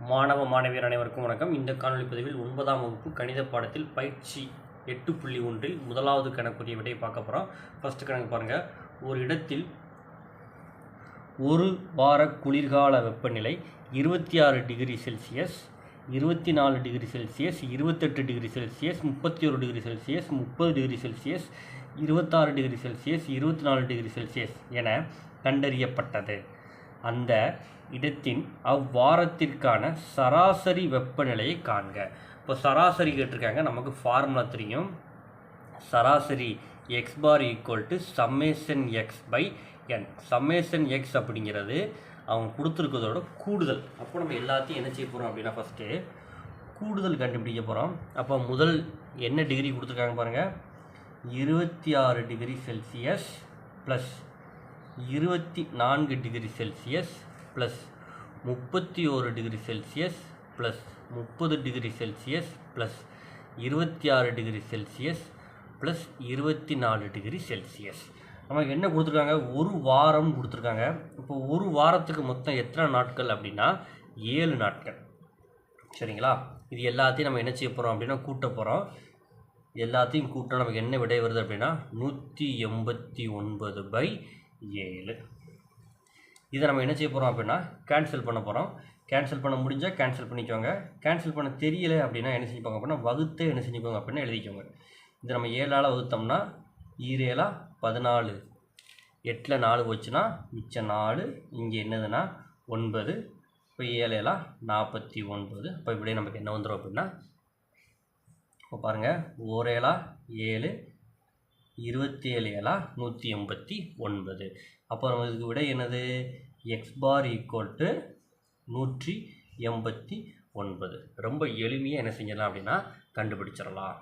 மாணவ மாணவியர் அனைவருக்கும் வணக்கம். இந்த காணொலி பதிவில் 9ஆம் வகுப்பு கணித பாடத்தில் பயிற்சி 8.1 முதலாவது கணக்குரிய விடையை பார்க்க போகிறோம். ஃபஸ்ட்டு கணக்கு பாருங்கள். ஒரு இடத்தில் ஒரு வார குளிர்கால வெப்பநிலை 26 degree Celsius, 24 degree Celsius, 28 degree Celsius, 31 degree Celsius, 30 degree Celsius, 26 degree Celsius, 24 degree Celsius என கண்டறியப்பட்டது. அந்த இடத்தின் அவ்வாரத்திற்கான சராசரி வெப்பநிலையை காண்க. இப்போ சராசரி கேட்டிருக்காங்க. நமக்கு ஃபார்முலா தெரியும். சராசரி x bar equal to summation x by n. Summation x அப்படிங்கிறது அவங்க கொடுத்துருக்கிறதோட கூடுதல். அப்போ நம்ம எல்லாத்தையும் என்ன செய்ய போகிறோம் அப்படின்னா ஃபஸ்ட்டு கூடுதல் கண்டுபிடிக்க போகிறோம். அப்போ முதல் என்ன டிகிரி கொடுத்துருக்காங்க பாருங்கள். 26 degree Celsius plus 24 degree Celsius plus 31 degree Celsius plus 30 degree Celsius plus 26 degree Celsius plus 24 degree Celsius. நமக்கு என்ன கொடுத்துருக்காங்க? ஒரு வாரம் கொடுத்துருக்காங்க. இப்போ ஒரு வாரத்துக்கு மொத்தம் எத்தனை நாட்கள் அப்படின்னா 7 நாட்கள். சரிங்களா? இது எல்லாத்தையும் நம்ம என்ன செய்ய போகிறோம் அப்படின்னா கூட்ட போகிறோம். எல்லாத்தையும் கூட்ட நமக்கு என்ன விடை வருது அப்படின்னா 189/7. இதை நம்ம என்ன செய்ய போகிறோம் அப்படின்னா கேன்சல் பண்ண போகிறோம். கேன்சல் பண்ண முடிஞ்சால் கேன்சல் பண்ணிக்கோங்க. கேன்சல் பண்ண தெரியலை அப்படின்னா என்ன செஞ்சுப்பாங்க அப்படின்னா வகுத்து என்ன செஞ்சுக்கோங்க அப்படின்னா எழுதிக்கோங்க. இதை நம்ம 7ஆல் வகுத்தோம்னா 7 14, 8 4 போச்சுன்னா மிச்சம் 4, இங்கே என்னதுன்னா 9. இப்போ 7 49. இப்போ இப்படியே நமக்கு என்ன வந்துடும் அப்படின்னா இப்போ பாருங்கள் 1 7, 27 189. அப்போ நம்ம இதுக்கு விட என்னது? X bar equal to 189. ரொம்ப எளிமையாக என்ன செஞ்சிடலாம் அப்படின்னா கண்டுபிடிச்சிடலாம்.